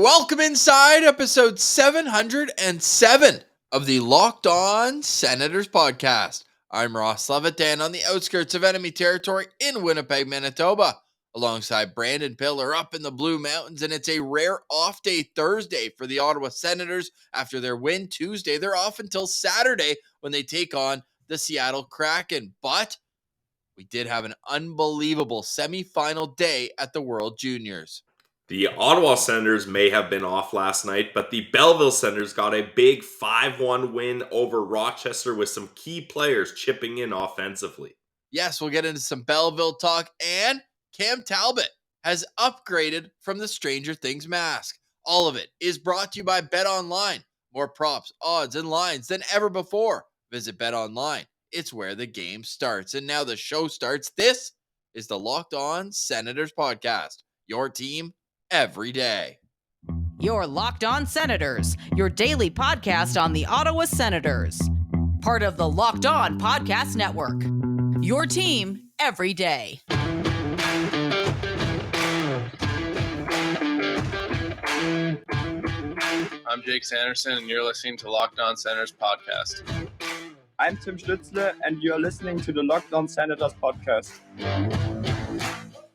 Welcome inside episode 707 of the Locked On Senators podcast. I'm Ross Levitan on the outskirts of enemy territory in Winnipeg, Manitoba, alongside Brandon Piller up in the Blue Mountains, and it's a rare off day Thursday for the Ottawa Senators. After their win Tuesday, they're off until Saturday when they take on the Seattle Kraken, but we did have an unbelievable semifinal day at the World Juniors. The Ottawa Senators may have been off last night, but the Belleville Sens got a big 5-1 win over Rochester with some key players chipping in offensively. Yes, we'll get into some Belleville talk, and Cam Talbot has upgraded from the Stranger Things mask. All of it is brought to you by BetOnline. More props, odds, and lines than ever before. Visit BetOnline. It's where the game starts. And now the show starts. This is the Locked On Senators podcast. Your team every day. Your Locked On Senators, your daily podcast on the Ottawa Senators. Part of the Locked On Podcast Network. Your team every day. I'm Jake Sanderson, and you're listening to Locked On Senators podcast. I'm Tim Stützle, and you're listening to the Locked On Senators podcast.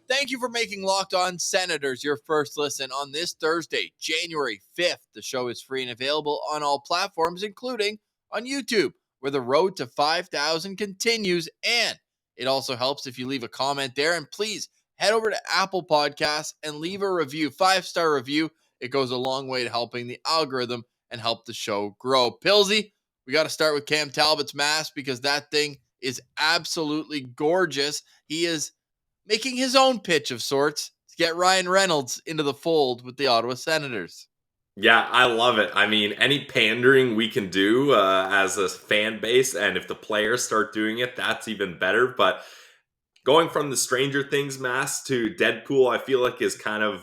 Thank you for making Locked On Senators your first listen on this Thursday, January 5th. The show is free and available on all platforms, including on YouTube, where the road to 5,000 continues. And it also helps if you leave a comment there. And please head over to Apple Podcasts and leave a review, 5-star review. It goes a long way to helping the algorithm and help the show grow. Pilsy, we got to start with Cam Talbot's mask because that thing is absolutely gorgeous. He is making his own pitch of sorts to get Ryan Reynolds into the fold with the Ottawa Senators. Yeah, I love it. I mean, any pandering we can do as a fan base, and if the players start doing it, that's even better. But going from the Stranger Things mask to Deadpool, I feel like is kind of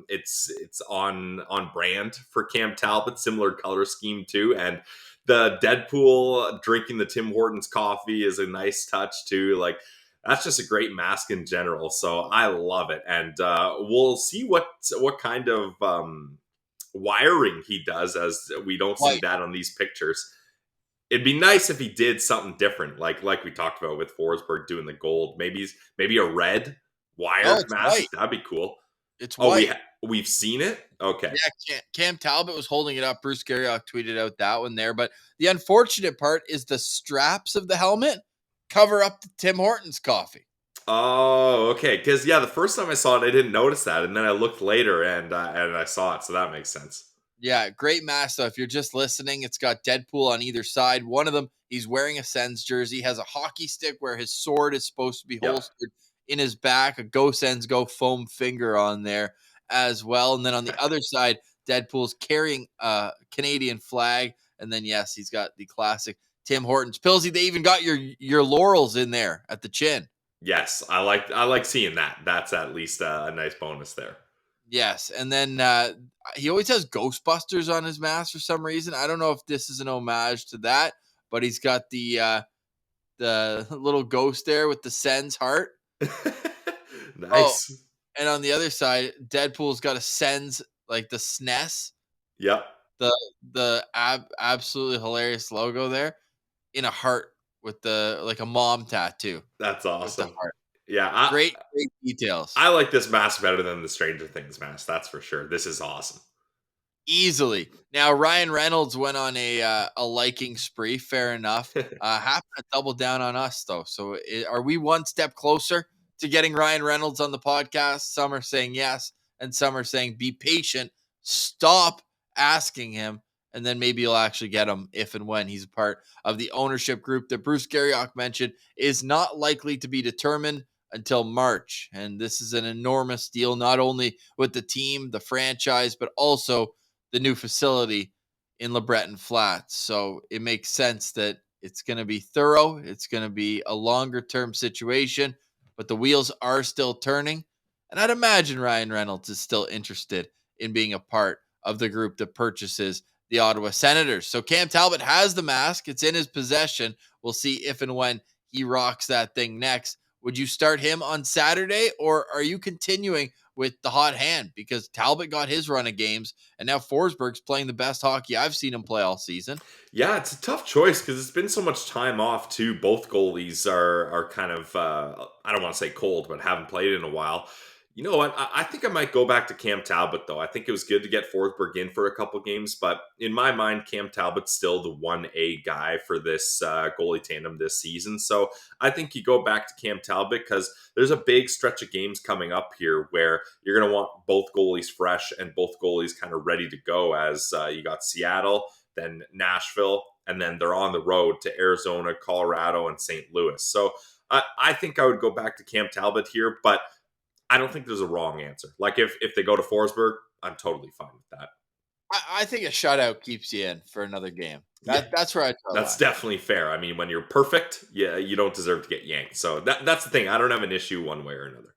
it's on brand for Cam Talbot. Similar color scheme too, and the Deadpool drinking the Tim Hortons coffee is a nice touch too. Like, that's just a great mask in general. So I love it, and we'll see what kind of wiring he does, as we don't see that on these pictures. It'd be nice if he did something different, like we talked about with Forsberg doing the gold. Maybe a red wired mask. White. That'd be cool. It's white. We've seen it? Okay. Yeah, Cam Talbot was holding it up. Bruce Garriock tweeted out that one there. But the unfortunate part is the straps of the helmet cover up the Tim Hortons coffee. Oh, okay. Because, yeah, the first time I saw it, I didn't notice that. And then I looked later and I saw it. So that makes sense. Yeah, great mask, though. If you're just listening, it's got Deadpool on either side. One of them, he's wearing a Sens jersey, has a hockey stick where his sword is supposed to be holstered in his back, a Go Sens Go foam finger on there as well. And then on the other side, Deadpool's carrying a Canadian flag. And then, yes, he's got the classic Tim Hortons. Pillsy, they even got your laurels in there at the chin. Yes, I like seeing that. That's at least a nice bonus there. Yes, and then he always has Ghostbusters on his mask for some reason. I don't know if this is an homage to that, but he's got the little ghost there with the Sens heart. Nice. Oh, and on the other side, Deadpool's got a Sens, like the SNES. Yep. The absolutely hilarious logo there in a heart with like a mom tattoo. That's awesome. Yeah. Great details. I like this mask better than the Stranger Things mask. That's for sure. This is awesome. Easily. Now, Ryan Reynolds went on a liking spree. Fair enough. Happened to double down on us, though. So are we one step closer to getting Ryan Reynolds on the podcast? Some are saying yes, and some are saying be patient. Stop asking him, and then maybe you'll actually get him if and when he's a part of the ownership group that Bruce Garriock mentioned is not likely to be determined until March. And this is an enormous deal, not only with the team, the franchise, but also the new facility in LeBreton Flats. So it makes sense that it's going to be thorough. It's going to be a longer term situation, but the wheels are still turning. And I'd imagine Ryan Reynolds is still interested in being a part of the group that purchases the Ottawa Senators. So Cam Talbot has the mask. It's in his possession. We'll see if and when he rocks that thing next. Would you start him on Saturday, or are you continuing with the hot hand because Talbot got his run of games, and now Forsberg's playing the best hockey I've seen him play all season. Yeah, it's a tough choice because it's been so much time off too. Both goalies are kind of I don't want to say cold, but haven't played in a while. You know what? I think I might go back to Cam Talbot though. I think it was good to get Forsberg in for a couple games, but in my mind, Cam Talbot's still the 1A guy for this goalie tandem this season. So I think you go back to Cam Talbot because there's a big stretch of games coming up here where you're going to want both goalies fresh and both goalies kind of ready to go. As you got Seattle, then Nashville, and then they're on the road to Arizona, Colorado, and St. Louis. So I think I would go back to Cam Talbot here, but I don't think there's a wrong answer. Like if they go to Forsberg, I'm totally fine with that. I think a shutout keeps you in for another game. That's right. That's definitely fair. I mean, when you're perfect, you don't deserve to get yanked. So that's the thing. I don't have an issue one way or another.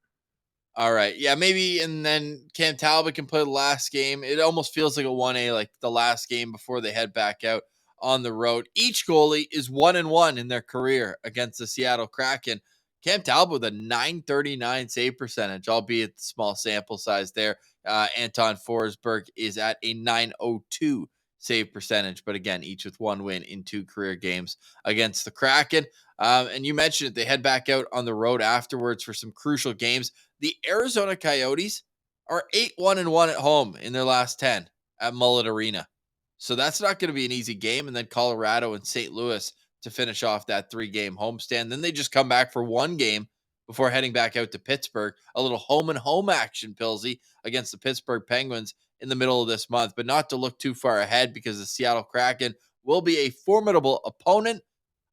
All right. Yeah, maybe. And then Cam Talbot can play the last game. It almost feels like a 1A, like the last game before they head back out on the road. Each goalie is 1-1 in their career against the Seattle Kraken. Cam Talbot with a .939 save percentage, albeit the small sample size there. Anton Forsberg is at a .902 save percentage, but again, each with one win in 2 career games against the Kraken. And you mentioned it, they head back out on the road afterwards for some crucial games. The Arizona Coyotes are 8-1-1 at home in their last 10 at Mullet Arena. So that's not going to be an easy game. And then Colorado and St. Louis to finish off that 3-game homestand. Then they just come back for 1 game before heading back out to Pittsburgh. A little home action, Pilsy, against the Pittsburgh Penguins in the middle of this month. But not to look too far ahead because the Seattle Kraken will be a formidable opponent.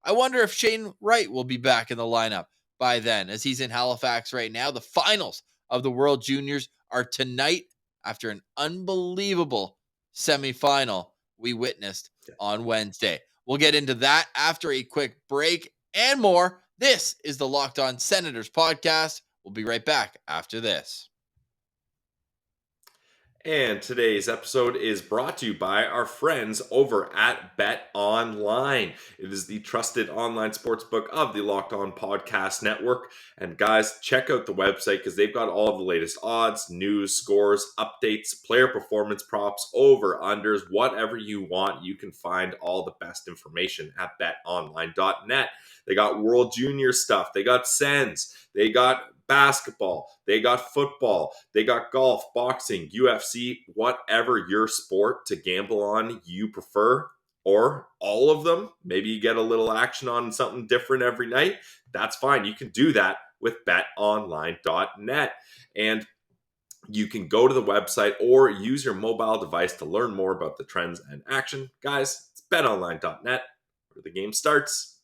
I wonder if Shane Wright will be back in the lineup by then, as he's in Halifax right now. The finals of the World Juniors are tonight after an unbelievable semifinal we witnessed on Wednesday. We'll get into that after a quick break and more. This is the Locked On Senators podcast. We'll be right back after this. And today's episode is brought to you by our friends over at BetOnline. It is the trusted online sportsbook of the Locked On Podcast Network. And guys, check out the website because they've got all of the latest odds, news, scores, updates, player performance props, over, unders, whatever you want. You can find all the best information at betonline.net. They got World Junior stuff. They got Sens. They got basketball, they got football, they got golf, boxing, UFC, whatever your sport to gamble on you prefer, or all of them. Maybe you get a little action on something different every night. That's fine. You can do that with betonline.net. And you can go to the website or use your mobile device to learn more about the trends and action. Guys, it's betonline.net where the game starts.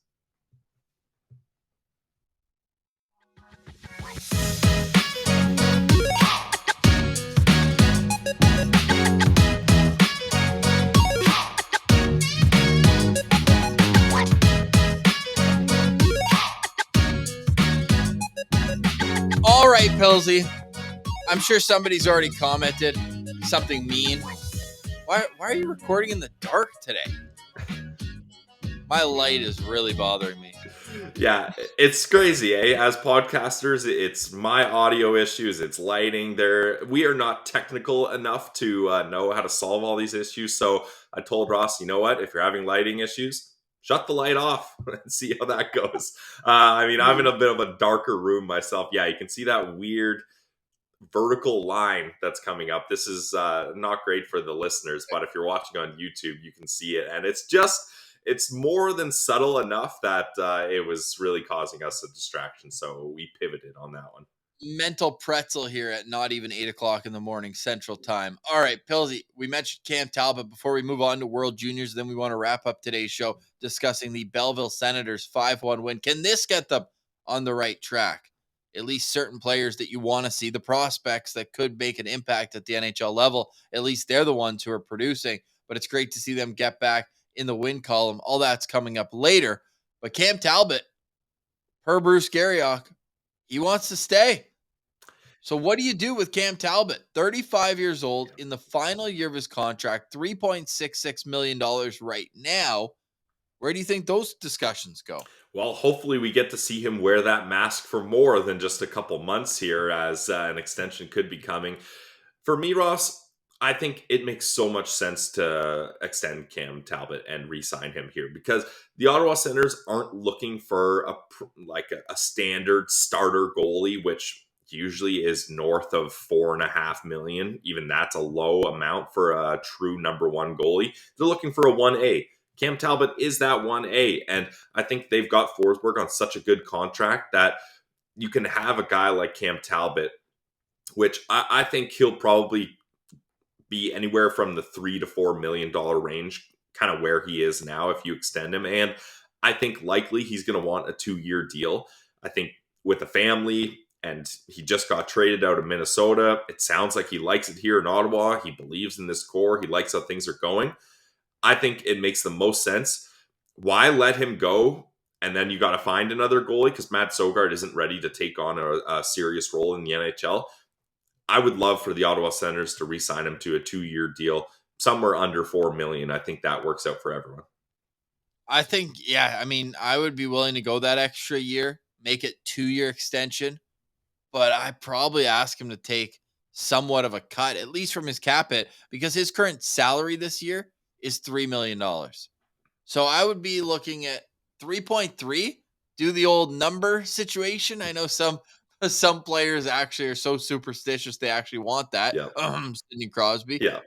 All right, Pilsy. I'm sure somebody's already commented something mean. Why are you recording in the dark today? My light is really bothering me. Yeah, it's crazy, eh? As podcasters, it's my audio issues, it's lighting. We are not technical enough to know how to solve all these issues. So I told Ross, you know what? If you're having lighting issues, shut the light off and see how that goes. I mean, I'm in a bit of a darker room myself. Yeah, you can see that weird vertical line that's coming up. This is not great for the listeners, but if you're watching on YouTube, you can see it. And it's more than subtle enough that it was really causing us a distraction. So we pivoted on that one. Mental pretzel here at not even 8 o'clock in the morning Central Time. All right, Pilsy, we mentioned Cam Talbot before we move on to World Juniors. Then we want to wrap up today's show discussing the Belleville Senators 5-1 win. Can this get them on the right track? At least certain players that you want to see, the prospects that could make an impact at the NHL level, at least they're the ones who are producing. But it's great to see them get back in the win column. All that's coming up later. But Cam Talbot, per Bruce Garriock, he wants to stay. So what do you do with Cam Talbot? 35 years old, in the final year of his contract, $3.66 million right now. Where do you think those discussions go? Well, hopefully we get to see him wear that mask for more than just a couple months here, as an extension could be coming. For me, Ross, I think it makes so much sense to extend Cam Talbot and re-sign him here, because the Ottawa Senators aren't looking for a standard starter goalie, which usually is north of $4.5 million. Even that's a low amount for a true number one goalie. They're looking for a 1A. Cam Talbot is that 1A, and I think they've got Forsberg on such a good contract that you can have a guy like Cam Talbot, which I think he'll probably be anywhere from the $3 to $4 million range, kind of where he is now if you extend him. And I think likely he's going to want a 2-year deal. I think with a family, and he just got traded out of Minnesota. It sounds like he likes it here in Ottawa. He believes in this core. He likes how things are going. I think it makes the most sense. Why let him go? And then you got to find another goalie, because Matt Sogard isn't ready to take on a serious role in the NHL. I would love for the Ottawa Senators to re-sign him to a 2-year deal, somewhere under $4 million. I think that works out for everyone. I think, yeah, I mean, I would be willing to go that extra year, make it 2-year extension, but I probably ask him to take somewhat of a cut, at least from his cap hit, because his current salary this year is $3 million. So I would be looking at 3.3, do the old number situation. I know some players actually are so superstitious they actually want that. Yep. Sidney Crosby, Yeah.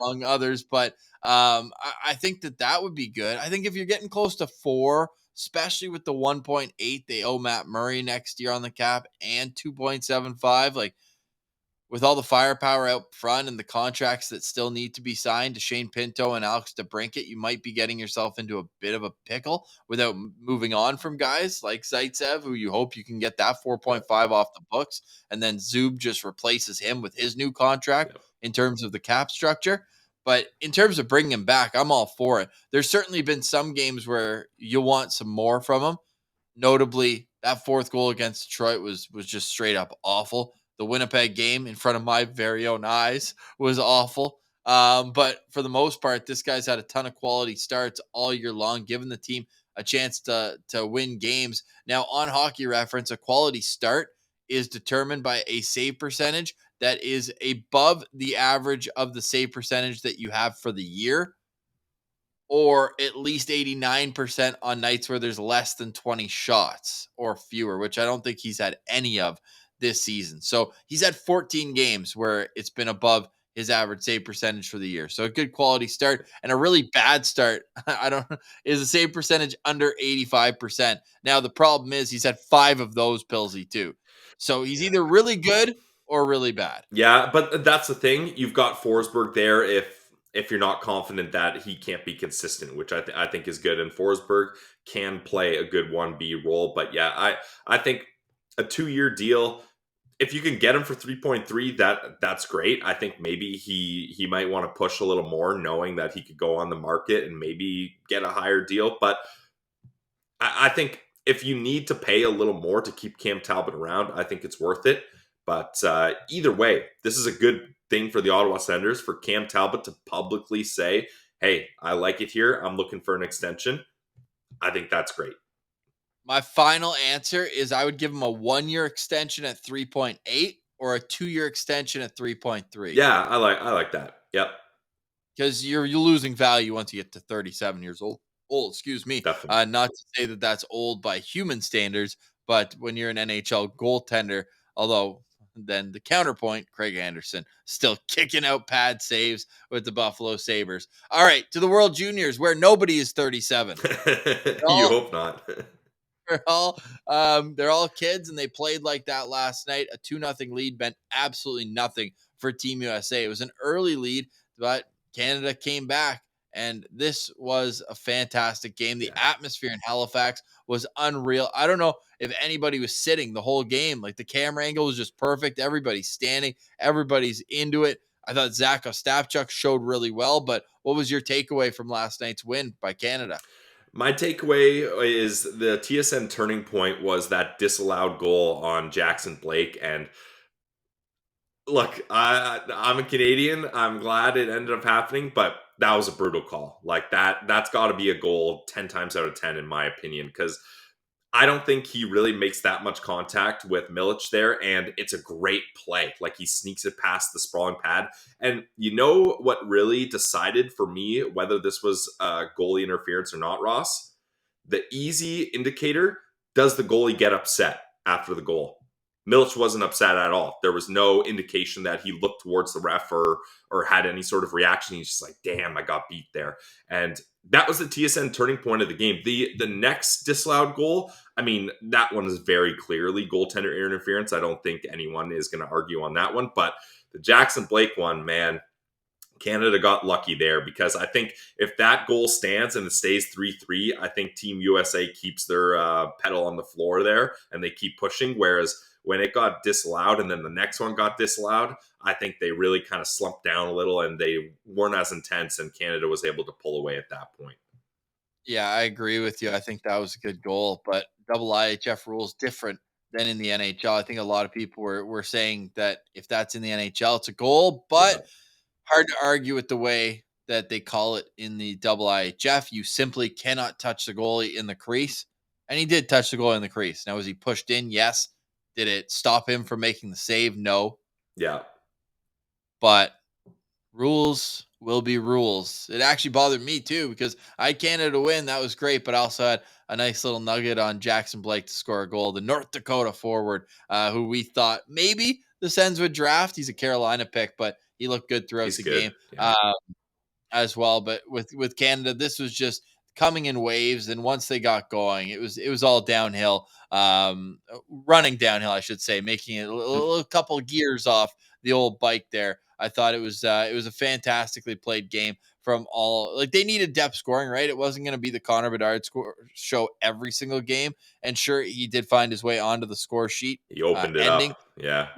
among others. But I think that would be good. I think if you're getting close to 4, especially with the 1.8 they owe Matt Murray next year on the cap and 2.75, like with all the firepower out front and the contracts that still need to be signed to Shane Pinto and Alex DeBrincat, you might be getting yourself into a bit of a pickle without moving on from guys like Zaitsev, who you hope you can get that 4.5 off the books. And then Zub just replaces him with his new contract in terms of the cap structure. But in terms of bringing him back, I'm all for it. There's certainly been some games where you'll want some more from him. Notably, that 4th goal against Detroit was just straight up awful. The Winnipeg game in front of my very own eyes was awful. But for the most part, this guy's had a ton of quality starts all year long, giving the team a chance to win games. Now, on Hockey Reference, a quality start is determined by a save percentage that is above the average of the save percentage that you have for the year, or at least 89% on nights where there's less than 20 shots or fewer, which I don't think he's had any of this season. So he's had 14 games where it's been above his average save percentage for the year. So a good quality start, and a really bad start is a save percentage under 85%. Now the problem is he's had 5 of those, Pilsy, too. So he's either really good or really bad. Yeah, but that's the thing. You've got Forsberg there if you're not confident that he can't be consistent, which I think is good. And Forsberg can play a good 1B role. But yeah, I think a 2-year deal, if you can get him for 3.3, that's great. I think maybe he might want to push a little more, knowing that he could go on the market and maybe get a higher deal. But I think if you need to pay a little more to keep Cam Talbot around, I think it's worth it. But either way, this is a good thing for the Ottawa Senators, for Cam Talbot to publicly say, hey, I like it here. I'm looking for an extension. I think that's great. My final answer is I would give him a 1-year extension at 3.8 or a 2-year extension at 3.3. Yeah, I like that. Yep. Because you're losing value once you get to 37 years old. Excuse me. Definitely. Not to say that that's old by human standards, but when you're an NHL goaltender, although then the counterpoint, Craig Anderson, still kicking out pad saves with the Buffalo Sabres. All right, to the World Juniors, where nobody is 37. You hope not. They're all kids, and they played like that last night. A 2-0 lead meant absolutely nothing for Team USA. It was an early lead, but Canada came back, and this was a fantastic game. The atmosphere in Halifax was unreal. I don't know if anybody was sitting the whole game. Like, the camera angle was just perfect. Everybody's standing. Everybody's into it. I thought Zach Ostapchuk showed really well, but what was your takeaway from last night's win by Canada? My takeaway is the TSN turning point was that disallowed goal on Jackson Blake. And look, I'm a Canadian. I'm glad it ended up happening, but that was a brutal call. Like that's got to be a goal 10 times out of 10 in my opinion, because I don't think he really makes that much contact with Milic there, and it's a great play. Like, he sneaks it past the sprawling pad. And you know what really decided for me whether this was goalie interference or not, Ross? The easy indicator, does the goalie get upset after the goal? Milic wasn't upset at all. There was no indication that he looked towards the ref or had any sort of reaction. He's just like, damn, I got beat there. And that was the TSN turning point of the game. The next disallowed goal, I mean, that one is very clearly goaltender interference. I don't think anyone is going to argue on that one. But the Jackson Blake one, man, Canada got lucky there, because I think if that goal stands and it stays 3-3, I think Team USA keeps their pedal on the floor there and they keep pushing. Whereas when it got disallowed and then the next one got disallowed, I think they really kind of slumped down a little and they weren't as intense, and Canada was able to pull away at that point. Yeah, I agree with you. I think that was a good goal, but double IHF rules different than in the NHL. I think a lot of people were saying that if that's in the NHL, it's a goal, but hard to argue with the way that they call it in the double IHF. You simply cannot touch the goalie in the crease. And he did touch the goalie in the crease. Now, was he pushed in? Yes. Did it stop him from making the save? No. Yeah. But rules will be rules. It actually bothered me too, because I had Canada to win. That was great. But I also had a nice little nugget on Jackson Blake to score a goal, the North Dakota forward, who we thought maybe the Sens would draft. He's a Carolina pick, but he looked good throughout He's the good. game. Yeah. As well. But with Canada, this was just coming in waves, and once they got going, it was all downhill, running downhill, I should say, making it a couple of gears off the old bike there. I thought it was a fantastically played game from all. Like, they needed depth scoring, right? It wasn't going to be the Connor Bedard show every single game, and sure, he did find his way onto the score sheet. He opened it Ending up. Yeah.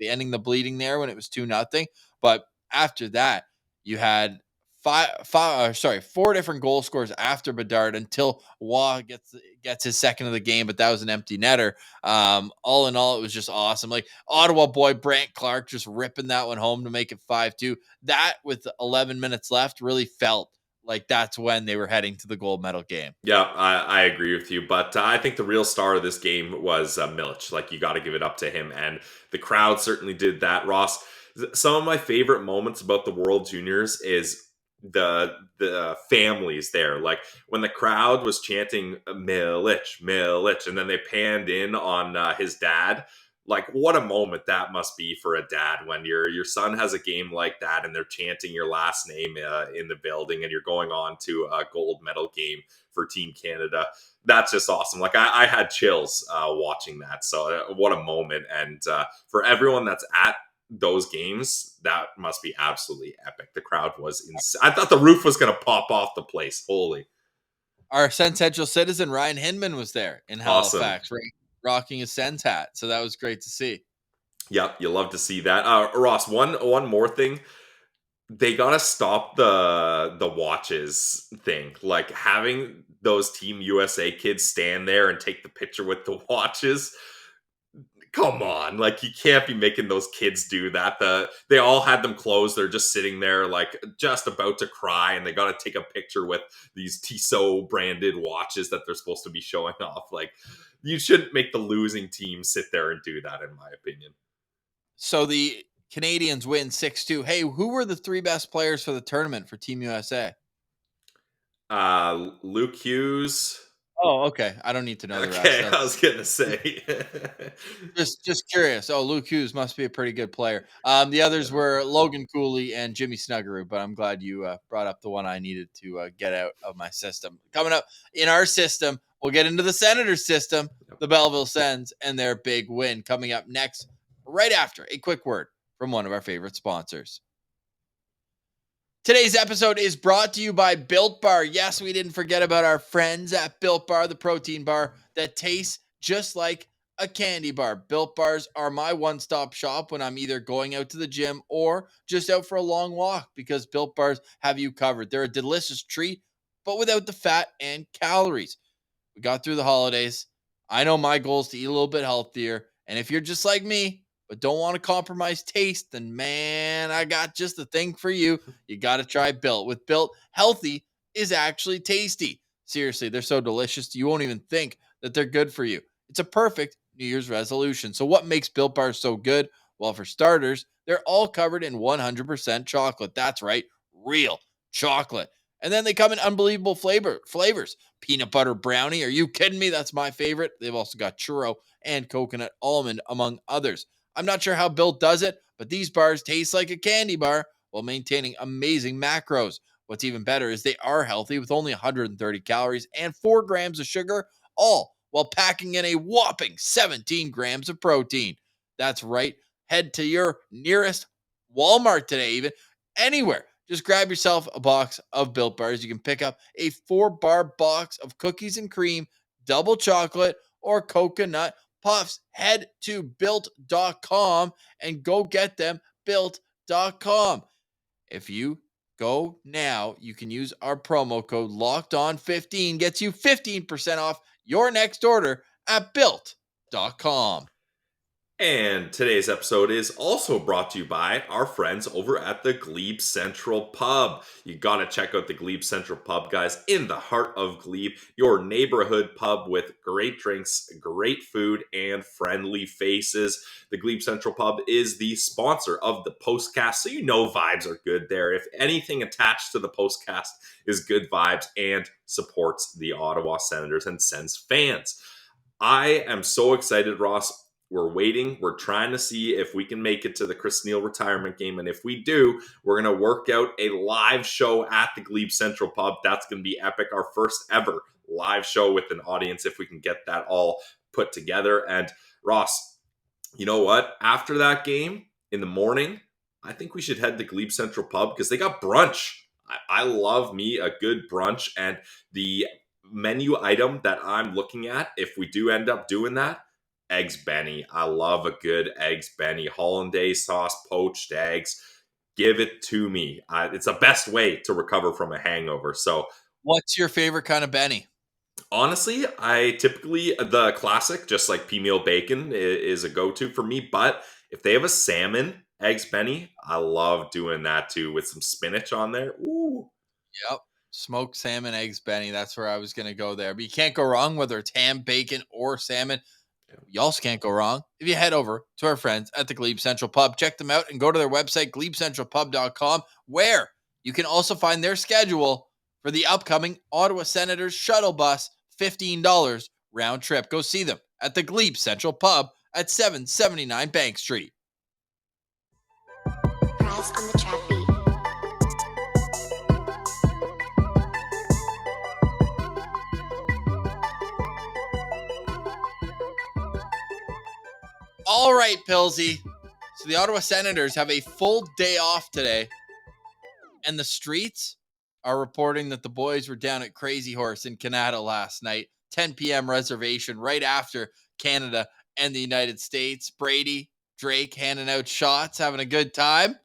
ending the bleeding there when it was 2-0. But after that, you had four different goal scores after Bedard until Waugh gets his second of the game, but that was an empty netter. All in all, it was just awesome. Like, Ottawa boy Brant Clark just ripping that one home to make it 5-2. That, with 11 minutes left, really felt like that's when they were heading to the gold medal game. Yeah, I agree with you. But I think the real star of this game was Milic. Like, you got to give it up to him. And the crowd certainly did that, Ross. Some of my favorite moments about the World Juniors is the families there. Like, when the crowd was chanting Milic, Milic, and then they panned in on his dad. Like, what a moment that must be for a dad when your son has a game like that and they're chanting your last name in the building and you're going on to a gold medal game for Team Canada. That's just awesome. Like, I had chills watching that. So what a moment. And for everyone that's at those games, that must be absolutely epic. The crowd was insane. I thought the roof was going to pop off the place. Holy. Our Central citizen, Ryan Hinman, was there in Awesome. Halifax, right? Rocking a Sens hat. So that was great to see. Yep, you love to see that. Ross, one more thing. They gotta stop the watches thing. Like, having those Team USA kids stand there and take the picture with the watches. Come on, like, you can't be making those kids do that. They all had them closed. They're just sitting there, like, just about to cry, and they got to take a picture with these Tissot branded watches that they're supposed to be showing off. Like, you shouldn't make the losing team sit there and do that, in my opinion. So the Canadians win 6-2. Hey, who were the three best players for the tournament for Team USA? Luke Hughes. Oh, okay. I don't need to know the rest. Okay, I was gonna say. just curious. Oh, Luke Hughes must be a pretty good player. The others were Logan Cooley and Jimmy Snuggerud, but I'm glad you brought up the one I needed to get out of my system. Coming up in our system, we'll get into the Senators' system, the Belleville Sens, and their big win coming up next, right after a quick word from one of our favorite sponsors. Today's episode is brought to you by Built Bar. Yes, we didn't forget about our friends at Built Bar, the protein bar that tastes just like a candy bar. Built Bars are my one-stop shop when I'm either going out to the gym or just out for a long walk, because Built Bars have you covered. They're a delicious treat, but without the fat and calories. We got through the holidays. I know my goal is to eat a little bit healthier, and if you're just like me, but don't want to compromise taste, then man, I got just the thing for you. You got to try Built. With Built, healthy is actually tasty. Seriously, they're so delicious, you won't even think that they're good for you. It's a perfect New Year's resolution. So what makes Built Bars so good? Well, for starters, they're all covered in 100% chocolate. That's right, real chocolate. And then they come in unbelievable flavors. Peanut butter brownie. Are you kidding me? That's my favorite. They've also got churro and coconut almond, among others. I'm not sure how Built does it, but these bars taste like a candy bar while maintaining amazing macros. What's even better is they are healthy with only 130 calories and 4 grams of sugar, all while packing in a whopping 17 grams of protein. That's right. Head to your nearest Walmart today, even anywhere. Just grab yourself a box of Built Bars. You can pick up a 4-bar box of cookies and cream, double chocolate, or coconut puffs. Head to built.com and go get them. Built.com. If you go now, you can use our promo code LOCKEDON15. Gets you 15% off your next order at built.com. And today's episode is also brought to you by our friends over at the Glebe Central Pub. You gotta check out the Glebe Central Pub, guys, in the heart of Glebe, your neighborhood pub with great drinks, great food, and friendly faces. The Glebe Central Pub is the sponsor of the postcast, so you know vibes are good there. If anything attached to the postcast is good vibes and supports the Ottawa Senators and Sens fans. I am so excited, Ross. We're waiting. We're trying to see if we can make it to the Chris Neil retirement game. And if we do, we're going to work out a live show at the Glebe Central Pub. That's going to be epic. Our first ever live show with an audience, if we can get that all put together. And Ross, you know what? After that game in the morning, I think we should head to Glebe Central Pub because they got brunch. I love me a good brunch. And the menu item that I'm looking at, if we do end up doing that, Eggs Benny. I love a good Eggs Benny. Hollandaise sauce, poached eggs. Give it to me. It's the best way to recover from a hangover. So, what's your favorite kind of Benny? Honestly, I typically, the classic, just like pea meal bacon, is a go-to for me. But if they have a salmon Eggs Benny, I love doing that too with some spinach on there. Ooh. Yep. Smoked salmon, Eggs Benny. That's where I was going to go there. But you can't go wrong whether it's ham, bacon, or salmon. You also can't go wrong if you head over to our friends at the Glebe Central Pub. Check them out and go to their website, glebecentralpub.com, where you can also find their schedule for the upcoming Ottawa Senators shuttle bus, $15 round trip. Go see them at the Glebe Central Pub at 779 Bank Street. Press on the track beat. All right, Pillsy. So the Ottawa Senators have a full day off today, and the streets are reporting that the boys were down at Crazy Horse in Canada last night, 10 p.m. reservation right after Canada and the United States. Brady, Drake handing out shots, having a good time.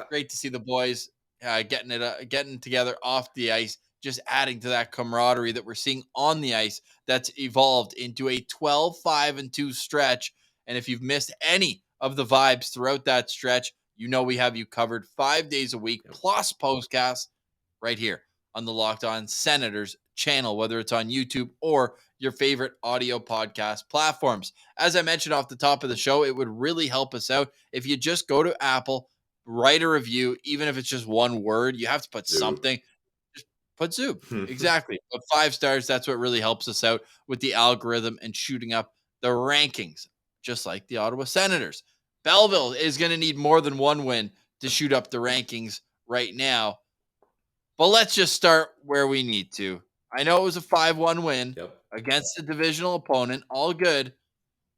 Great to see the boys getting together off the ice, just adding to that camaraderie that we're seeing on the ice that's evolved into a 12-5-2 stretch. And if you've missed any of the vibes throughout that stretch, you know we have you covered 5 days a week, plus postcasts right here on the Locked On Senators channel, whether it's on YouTube or your favorite audio podcast platforms. As I mentioned off the top of the show, it would really help us out if you just go to Apple, write a review, even if it's just one word. You have to put something. Just put Zoom. Exactly. But 5 stars, that's what really helps us out with the algorithm and shooting up the rankings, just like the Ottawa Senators. Belleville is going to need more than one win to shoot up the rankings right now. But let's just start where we need to. I know it was a 5-1 win against a divisional opponent. All good.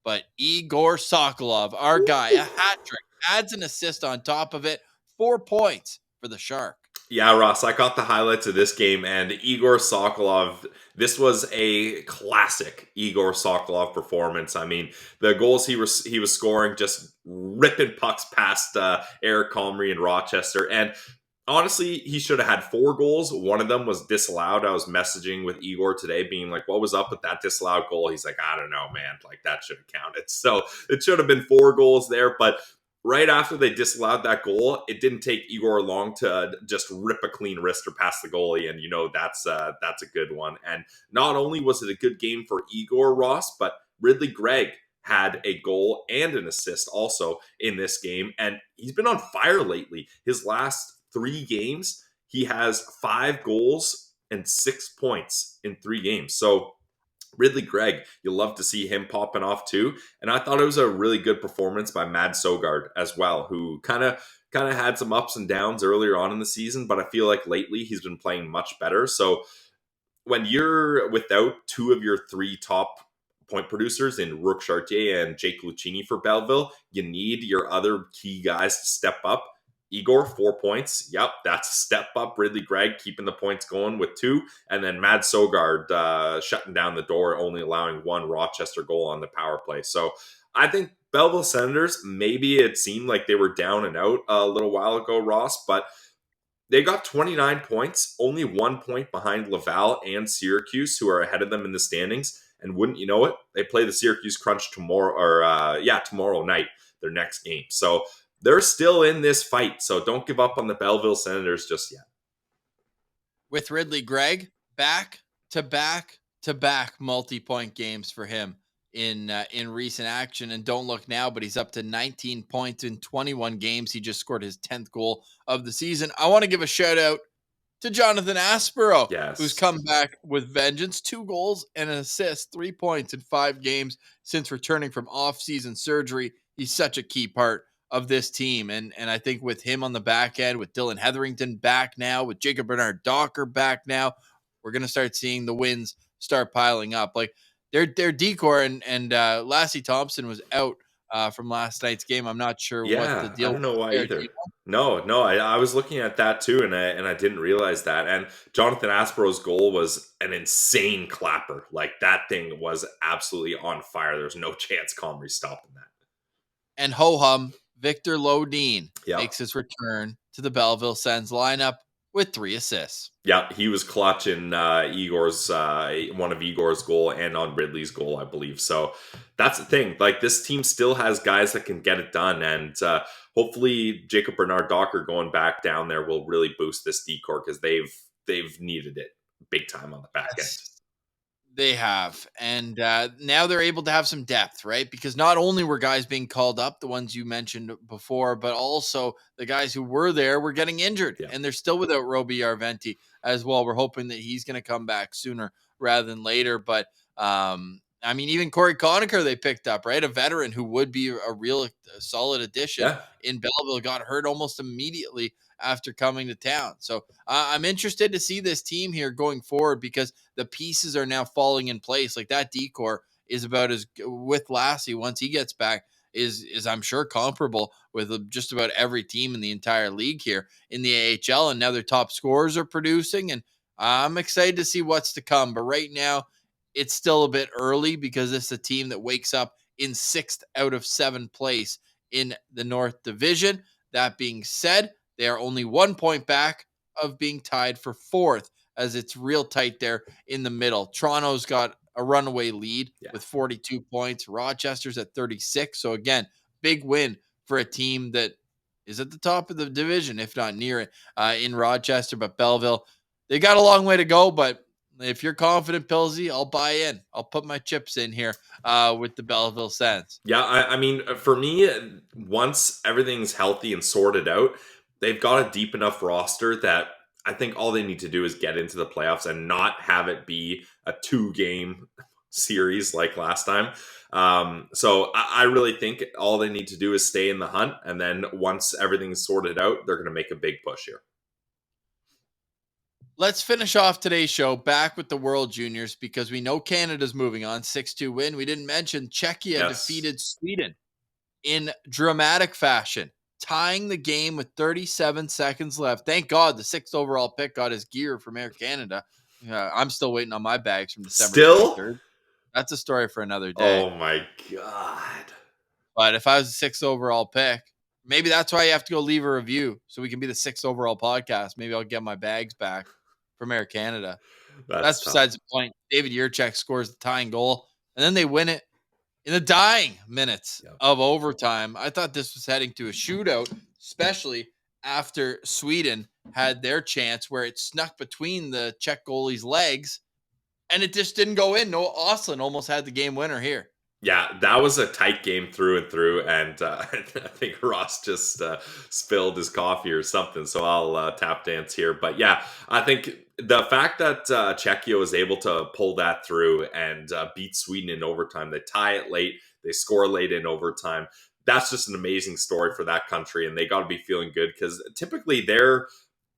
But Egor Sokolov, our guy, a hat trick, adds an assist on top of it. 4 points for the Shark. Yeah, Ross, I caught the highlights of this game, and Egor Sokolov, this was a classic Egor Sokolov performance. I mean, the goals he was scoring, just ripping pucks past Eric Comrie in Rochester, and honestly, he should have had 4 goals. One of them was disallowed. I was messaging with Egor today being like, what was up with that disallowed goal? He's like, I don't know, man. Like, that should have counted. So it should have been 4 goals there. But right after they disallowed that goal, it didn't take Egor long to just rip a clean wrister past the goalie. And, that's a good one. And not only was it a good game for Egor, Ross, but Ridley Greig had a goal and an assist also in this game. And he's been on fire lately. His last 3 games, he has 5 goals and 6 points in 3 games. So Ridley Greig, you'll love to see him popping off too. And I thought it was a really good performance by Mad Sogard as well, who kind of had some ups and downs earlier on in the season, but I feel like lately he's been playing much better. So when you're without 2 of your 3 top point producers in Rook Chartier and Jake Lucchini for Belleville, you need your other key guys to step up. Egor, 4 points. Yep, that's a step up. Ridley Greig keeping the points going with 2. And then Mad Sogard shutting down the door, only allowing 1 Rochester goal on the power play. So I think Belleville Senators, maybe it seemed like they were down and out a little while ago, Ross, but they got 29 points, only 1 point behind Laval and Syracuse, who are ahead of them in the standings. And wouldn't you know it, they play the Syracuse Crunch tomorrow night, their next game. So they're still in this fight. So don't give up on the Belleville Senators just yet. With Ridley Greig, back-to-back multi-point games for him in recent action. And don't look now, but he's up to 19 points in 21 games. He just scored his 10th goal of the season. I want to give a shout out to Jonathan Aspirot, Yes, who's come back with vengeance. 2 goals and an assist, 3 points in 5 games since returning from off-season surgery. He's such a key part of this team. And I think with him on the back end, with Dylan Hetherington back now, with Jacob Bernard Docker back now, we're going to start seeing the wins start piling up. Like their decor and Lassie Thompson was out from last night's game. I'm not sure what the deal I don't know why there. either. No, I was looking at that too, and I didn't realize that. And Jonathan Asperow's goal was an insane clapper. Like that thing was absolutely on fire. There's no chance Comrie stopping that. And ho-hum, Viktor Lodin Yep. makes his return to the Belleville Sens lineup with 3 assists. Yeah, he was clutch in Igor's one of Igor's goal and on Ridley's goal, I believe. So that's the thing. Like this team still has guys that can get it done, and hopefully Jacob Bernard Docker going back down there will really boost this decor because they've needed it big time on the back end. They have. And now they're able to have some depth, right? Because not only were guys being called up, the ones you mentioned before, but also the guys who were there were getting injured. Yeah. And they're still without Roby Arventi as well. We're hoping that he's going to come back sooner rather than later. But, I mean, even Corey Conacher they picked up, right? A veteran who would be a real solid addition in Belleville, got hurt almost immediately after coming to town. So I'm interested to see this team here going forward because the pieces are now falling in place. Like that decor is about as with Lassie once he gets back is I'm sure comparable with just about every team in the entire league here in the AHL. And now their top scorers are producing, and I'm excited to see what's to come. But right now it's still a bit early because it's a team that wakes up in 6th out of 7 place in the North Division. That being said, they are only 1 point back of being tied for 4th, as it's real tight there in the middle. Toronto's got a runaway lead with 42 points. Rochester's at 36. So again, big win for a team that is at the top of the division, if not near it, in Rochester. But Belleville, they got a long way to go. But if you're confident, Pilsy, I'll buy in. I'll put my chips in here with the Belleville Sens. Yeah, I mean, for me, once everything's healthy and sorted out, they've got a deep enough roster that I think all they need to do is get into the playoffs and not have it be a 2-game series like last time. So I really think all they need to do is stay in the hunt. And then once everything's sorted out, they're going to make a big push here. Let's finish off today's show back with the World Juniors because we know Canada's moving on. 6-2 win. We didn't mention Czechia defeated Sweden in dramatic fashion, tying the game with 37 seconds left. Thank God the 6th overall pick got his gear from Air Canada. I'm still waiting on my bags from December 23rd. That's a story for another day. Oh, my God. But if I was a 6th overall pick, Maybe that's why you have to go leave a review so we can be the 6th overall podcast. Maybe I'll get my bags back from Air Canada. That's tough. besides the point. David Yurchek scores the tying goal, and then they win it in the dying minutes of overtime. I thought this was heading to a shootout, especially after Sweden had their chance where it snuck between the Czech goalie's legs, and it just didn't go in. Noah Ostlund almost had the game winner here. Yeah, that was a tight game through and through, and I think Ross just spilled his coffee or something, so I'll tap dance here. But yeah, I think the fact that Czechia was able to pull that through and beat Sweden in overtime, they tie it late, they score late in overtime, that's just an amazing story for that country, and they got to be feeling good because typically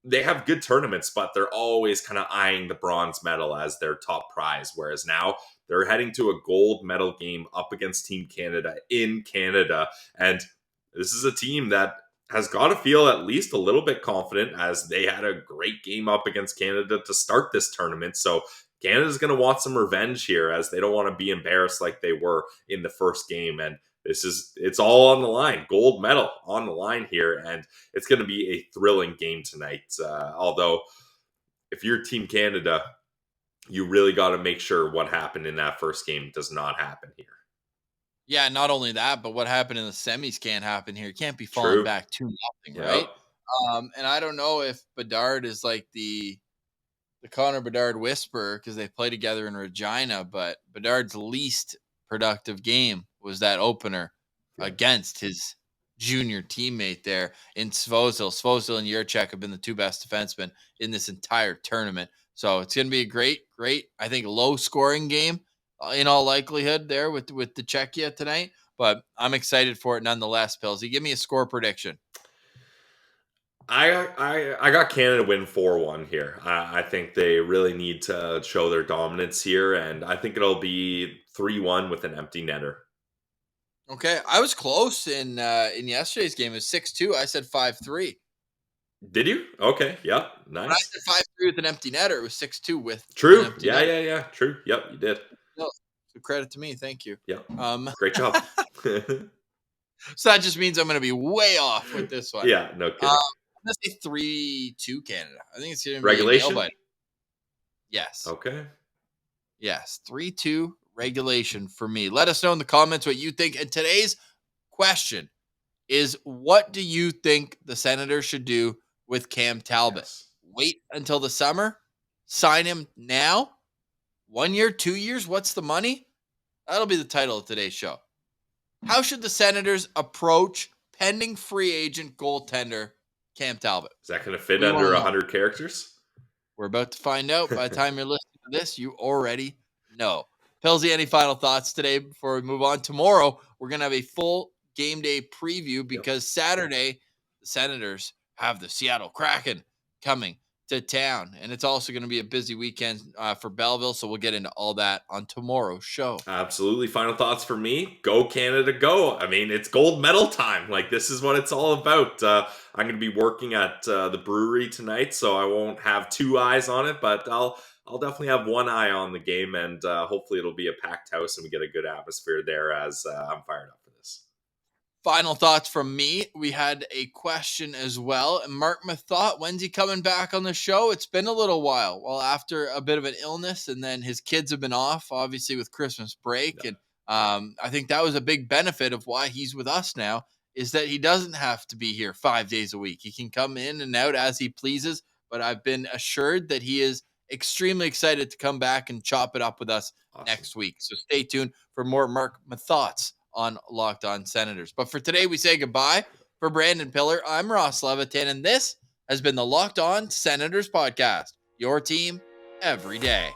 they have good tournaments, but they're always kind of eyeing the bronze medal as their top prize, whereas now they're heading to a gold medal game up against Team Canada in Canada. And this is a team that has got to feel at least a little bit confident as they had a great game up against Canada to start this tournament. So Canada's going to want some revenge here as they don't want to be embarrassed like they were in the first game. And it's all on the line. Gold medal on the line here. And it's going to be a thrilling game tonight. Although if you're Team Canada, you really got to make sure what happened in that first game does not happen here. Yeah, not only that, but what happened in the semis can't happen here. You can't be falling back 2-0, right? And I don't know if Bedard is like the Connor Bedard whisperer because they play together in Regina, but Bedard's least productive game was that opener against his junior teammate there in Svozil. Svozil and Jurček have been the two best defensemen in this entire tournament. So it's going to be a great, I think, low-scoring game in all likelihood there with the Czechia tonight. But I'm excited for it nonetheless, Pillsy. Give me a score prediction. I got Canada win 4-1 here. I think they really need to show their dominance here, and I think it'll be 3-1 with an empty netter. Okay, I was close in yesterday's game. It was 6-2. I said 5-3. Did you? Okay, yep, nice. When I said 5-3 with an empty netter, it was 6-2 with true. An empty Yeah, netter. yeah, true. Yep, you did. So credit to me, thank you. Yep. Great job. So that just means I'm going to be way off with this one. Yeah, no kidding. I'm going to say 3-2 Canada. I think it's going to be regulation. Yes. Okay. Yes, 3-2 regulation for me. Let us know in the comments what you think. And today's question is, what do you think the Senators should do with Cam Talbot? Yes. Wait until the summer? Sign him now? 1 year, 2 years? What's the money? That'll be the title of today's show. How should the Senators approach pending free agent goaltender Cam Talbot? Is that going to fit under 100 characters? We're about to find out. By the time you're listening to this, you already know. Pillsy, any final thoughts today before we move on? Tomorrow, we're going to have a full game day preview because Saturday, the Senators have the Seattle Kraken coming to town. And it's also going to be a busy weekend for Belleville, so we'll get into all that on tomorrow's show. Absolutely. Final thoughts for me. Go Canada, go. I mean, it's gold medal time. Like, this is what it's all about. I'm going to be working at the brewery tonight, so I won't have two eyes on it, but I'll definitely have one eye on the game, and hopefully it'll be a packed house and we get a good atmosphere there as I'm fired up for this. Final thoughts from me. We had a question as well. And Mark Mathot, when's he coming back on the show? It's been a little while. Well, after a bit of an illness, and then his kids have been off, obviously, with Christmas break. Yeah. And I think that was a big benefit of why he's with us now, is that he doesn't have to be here 5 days a week. He can come in and out as he pleases. But I've been assured that he is extremely excited to come back and chop it up with us next week. So stay tuned for more Mark Mathot's on Locked On Senators. But for today, we say goodbye. For Brandon Piller, I'm Ross Levitan, and this has been the Locked On Senators podcast. Your team every day.